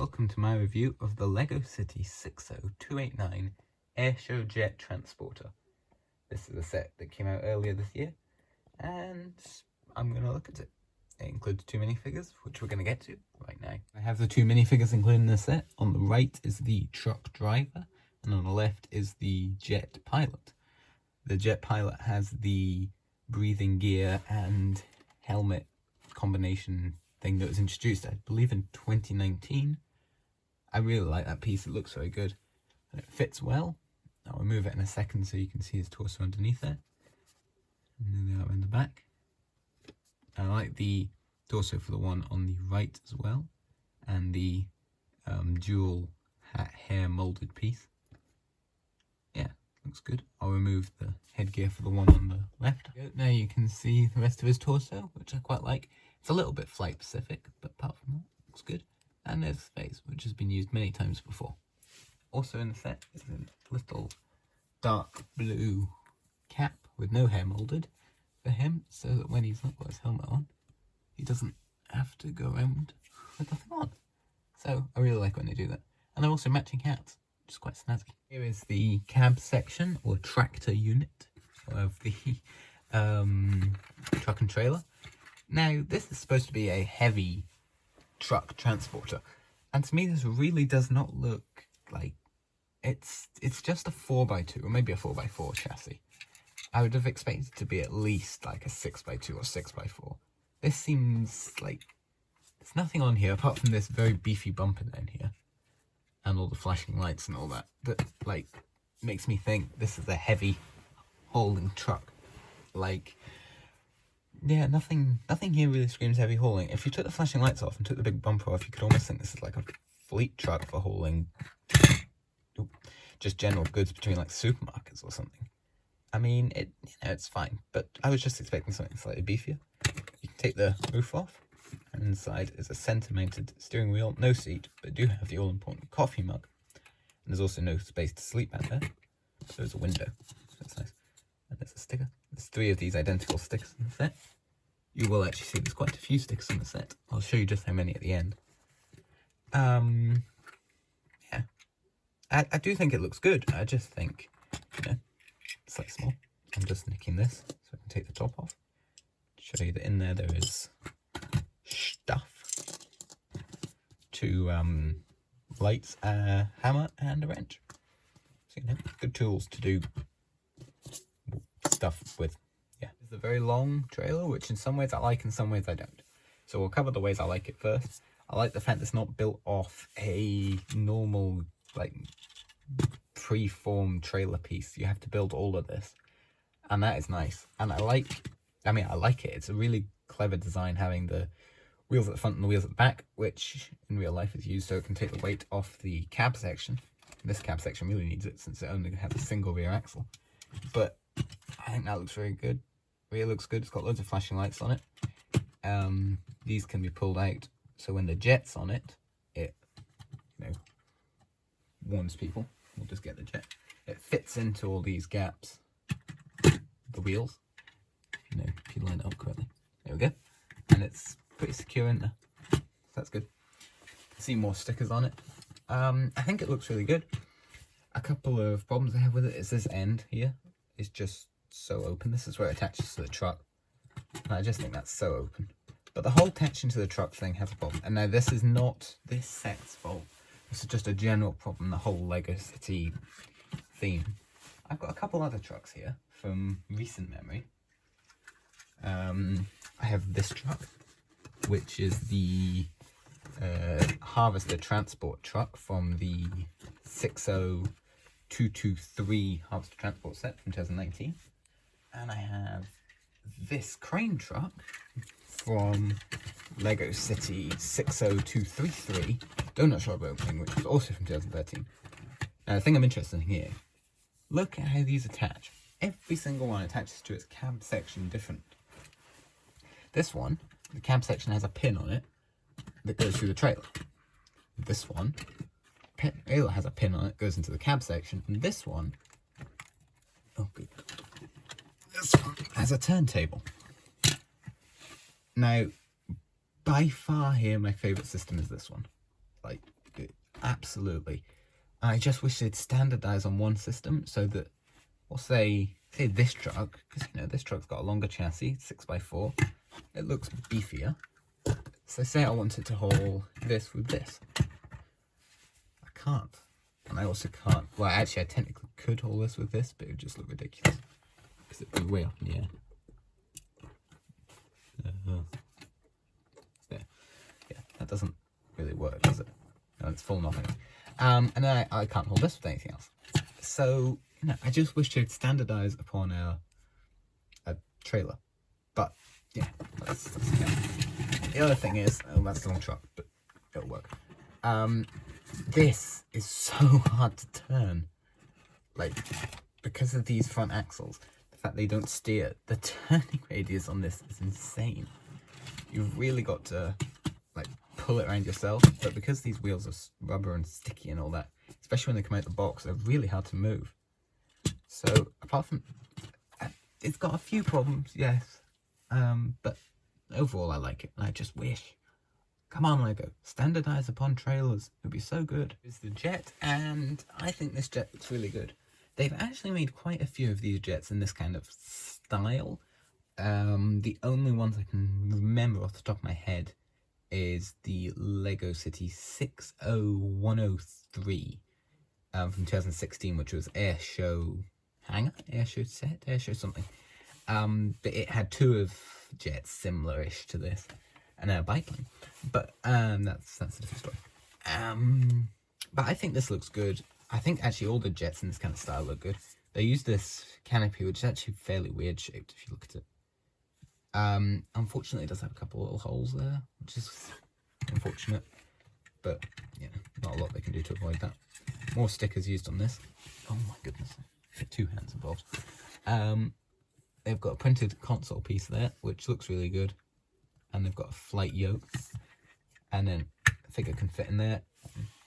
welcome to my review of the LEGO City 60289 Airshow Jet Transporter. This is a set that came out earlier this year, and I'm going to look at it. It includes two minifigures, which we're going to get to right now. I have the two minifigures included in the set. On the right is the truck driver, and on the left is the jet pilot. The jet pilot has the breathing gear and helmet combination thing that was introduced, I believe, in 2019. I really like that piece. It looks very good and it fits well. I'll remove it in a second so you can see his torso underneath there. And then they are in the back. I like the torso for the one on the right as well, and the dual hair molded piece. Yeah, looks good. I'll remove the headgear for the one on the left. Now you can see the rest of his torso, which I quite like. It's a little bit flight specific, but apart from that, looks good. And there's his face, which has been used many times before. Also in the set is a little dark blue cap with no hair molded for him, so that when he's not got his helmet on, he doesn't have to go around with nothing on. So I really like when they do that. And they're also matching hats, which is quite snazzy. Here is the cab section, or tractor unit, of the truck and trailer. Now, this is supposed to be a heavy truck transporter, and to me this really does not look like it's just a 4x2 or maybe a 4x4 chassis. I would have expected it to be at least like a 6x2 or 6x4. This seems like there's nothing on here apart from this very beefy bumper down here and all the flashing lights and all that like makes me think this is a heavy hauling truck. Like, yeah, nothing here really screams heavy hauling. If you took the flashing lights off and took the big bumper off, you could almost think this is like a fleet truck for hauling just general goods between like supermarkets or something. I mean, it's fine, but I was just expecting something slightly beefier. You can take the roof off, and inside is a center-mounted steering wheel, no seat, but do have the all-important coffee mug. And there's also no space to sleep out there, so there's a window. That's nice. And there's a sticker. There's 3 of these identical stickers in the set. You will actually see there's quite a few stickers in the set. I'll show you just how many at the end. Yeah. I do think it looks good. I just think, it's like small. I'm just nicking this so I can take the top off. Show you that in there is stuff. 2 lights, a hammer and a wrench. So, good tools to do stuff with. Yeah, it's a very long trailer, which in some ways I like, in some ways I don't. So we'll cover the ways I like it first. I like the fact that it's not built off a normal, like, pre-formed trailer piece. You have to build all of this, and that is nice. And I like it. It's a really clever design, having the wheels at the front and the wheels at the back, which in real life is used so it can take the weight off the cab section. This cab section really needs it since it only has a single rear axle. But I think that looks very good. Really looks good. It's got loads of flashing lights on it. These can be pulled out, so when the jet's on it, it warns people. We'll just get the jet. It fits into all these gaps. The wheels. If you line it up correctly. There we go. And it's pretty secure in there. So that's good. See more stickers on it. I think it looks really good. A couple of problems I have with it is this end here is just so open. This is where it attaches to the truck, and I just think that's so open. But the whole attaching to the truck thing has a problem. And now this is not this set's fault. This is just a general problem, the whole LEGO City theme. I've got a couple other trucks here from recent memory. I have this truck, which is the Harvester Transport truck from the 60223 Harvester Transport set from 2019. And I have this crane truck from LEGO City 60233 Donut Shop opening, which was also from 2013. Now the thing I'm interested in here, look at how these attach. Every single one attaches to its cab section different. This one, the cab section has a pin on it that goes through the trailer. This one, it has a pin on it, goes into the cab section, and this one, oh good, this one has a turntable. Now, by far here, my favourite system is this one. Like, absolutely. I just wish they'd standardize on one system so that, or say this truck, because you know this truck's got a longer chassis, 6x4. It looks beefier. So say I wanted to haul this with this. I can't. And I also can't. Well, actually, I technically could haul this with this, but it would just look ridiculous because it'd be way up in the air. There. Yeah, that doesn't really work, does it? No, it's full nothing. And then I can't hold this with anything else. So, you know, I just wish to standardize upon a trailer. But, yeah, that's okay. The other thing is, oh, that's the wrong truck, but it'll work. This is so hard to turn. Like, because of these front axles, the fact they don't steer, the turning radius on this is insane. You've really got to, like, pull it around yourself, but because these wheels are rubber and sticky and all that, especially when they come out the box, they're really hard to move. So, apart from, it's got a few problems, yes, but overall I like it, and I just wish, come on Lego, standardize upon trailers, it would be so good. It's the jet, and I think this jet looks really good. They've actually made quite a few of these jets in this kind of style. The only ones I can remember off the top of my head is the Lego City 60103 from 2016, which was Airshow hangar, Airshow set, Airshow something. But it had two of jets similar-ish to this, and a biplane. But that's a different story. But I think this looks good. I think actually all the jets in this kind of style look good. They use this canopy, which is actually fairly weird shaped if you look at it. Unfortunately, it does have a couple little holes there, which is unfortunate. But yeah, not a lot they can do to avoid that. More stickers used on this. Oh my goodness, 2 hands involved. They've got a printed console piece there, which looks really good. And they've got a flight yoke. And then a figure can fit in there.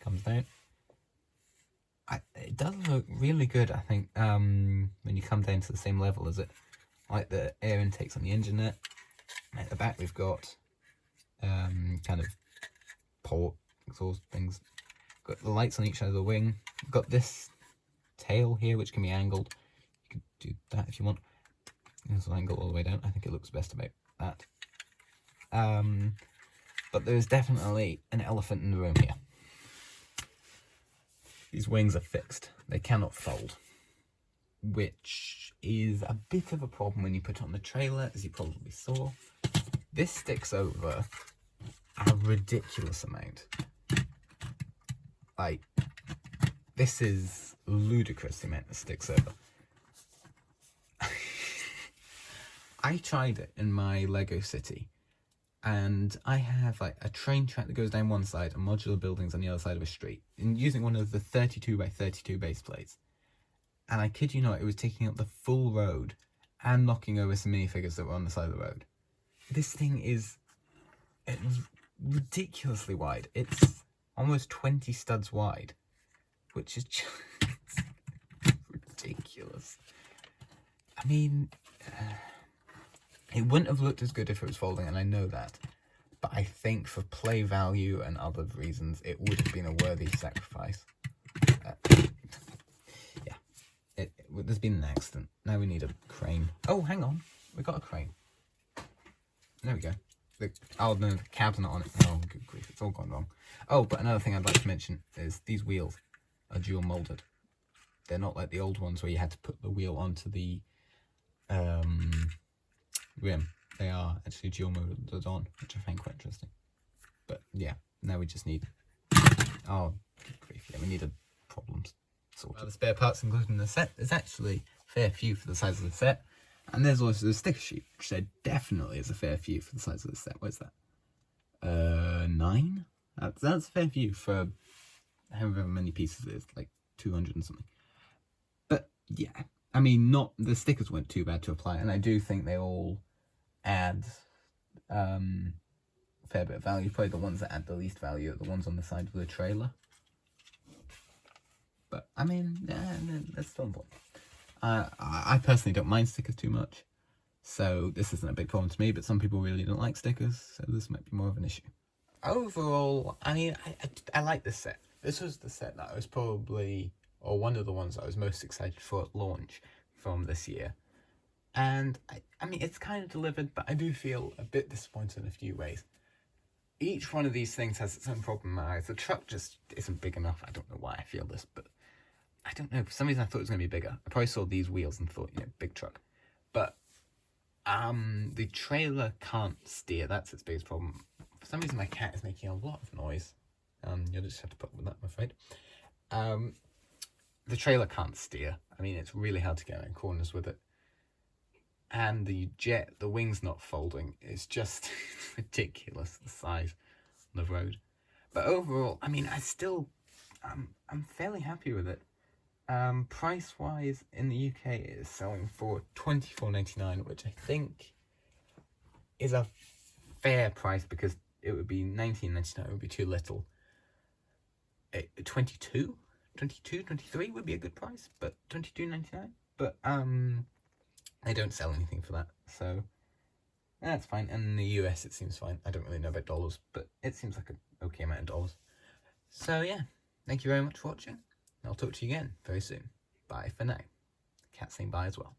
Comes down. It does look really good, I think, when you come down to the same level as it. Like the air intakes on the engine there. And at the back we've got kind of port exhaust things. Got the lights on each side of the wing. Got this tail here which can be angled. You can do that if you want. This will angle all the way down. I think it looks best about that. But there's definitely an elephant in the room here. These wings are fixed. They cannot fold. Which is a bit of a problem when you put it on the trailer, as you probably saw. This sticks over a ridiculous amount. Like, this is ludicrous the amount that sticks over. I tried it in my Lego City, and I have like a train track that goes down one side and modular buildings on the other side of a street, and using one of the 32x32 base plates. And I kid you not, it was taking up the full road and knocking over some minifigures that were on the side of the road. This thing is ridiculously wide. It's almost 20 studs wide, which is just ridiculous. I mean, it wouldn't have looked as good if it was folding, and I know that. But I think for play value and other reasons, it would have been a worthy sacrifice. There's been an accident. Now we need a crane. Oh, hang on. We got a crane. There we go. Oh, no, the cab's not on it. Oh, good grief. It's all gone wrong. Oh, but another thing I'd like to mention is these wheels are dual molded. They're not like the old ones where you had to put the wheel onto the rim. They are actually dual molded on, which I find quite interesting. But yeah, now we just need... Oh, good grief. Yeah, we need a problems. The spare parts included in the set is actually a fair few for the size of the set, and there's also the sticker sheet, which there definitely is a fair few for the size of the set. Where's that? 9? That's a fair few for however many pieces it is, like 200 and something. But yeah, I mean, the stickers weren't too bad to apply, and I do think they all add a fair bit of value. Probably the ones that add the least value are the ones on the side of the trailer. But, I mean, that's still important. I personally don't mind stickers too much, so this isn't a big problem to me, but some people really don't like stickers, so this might be more of an issue. Overall, I mean, I like this set. this was the set that I was probably, or one of the ones I was most excited for at launch from this year. And I mean, it's kind of delivered, but I do feel a bit disappointed in a few ways. Each one of these things has its own problem in my eyes. The truck just isn't big enough. I don't know why I feel this, but I don't know. For some reason, I thought it was going to be bigger. I probably saw these wheels and thought, big truck. But the trailer can't steer. That's its biggest problem. For some reason, my cat is making a lot of noise. You'll just have to put up with that, I'm afraid. The trailer can't steer. I mean, it's really hard to get around corners with it. And the jet, the wing's not folding. It's just ridiculous, the size on the road. But overall, I mean, I'm fairly happy with it. Price-wise, in the UK, it is selling for $24.99, which I think is a fair price because it would be $19.99. It would be too little. 22, 23 would be a good price, but $22.99. But they don't sell anything for that, so that's fine. And in the US, it seems fine. I don't really know about dollars, but it seems like an okay amount of dollars. So yeah, thank you very much for watching. I'll talk to you again very soon. Bye for now. Cat's saying bye as well.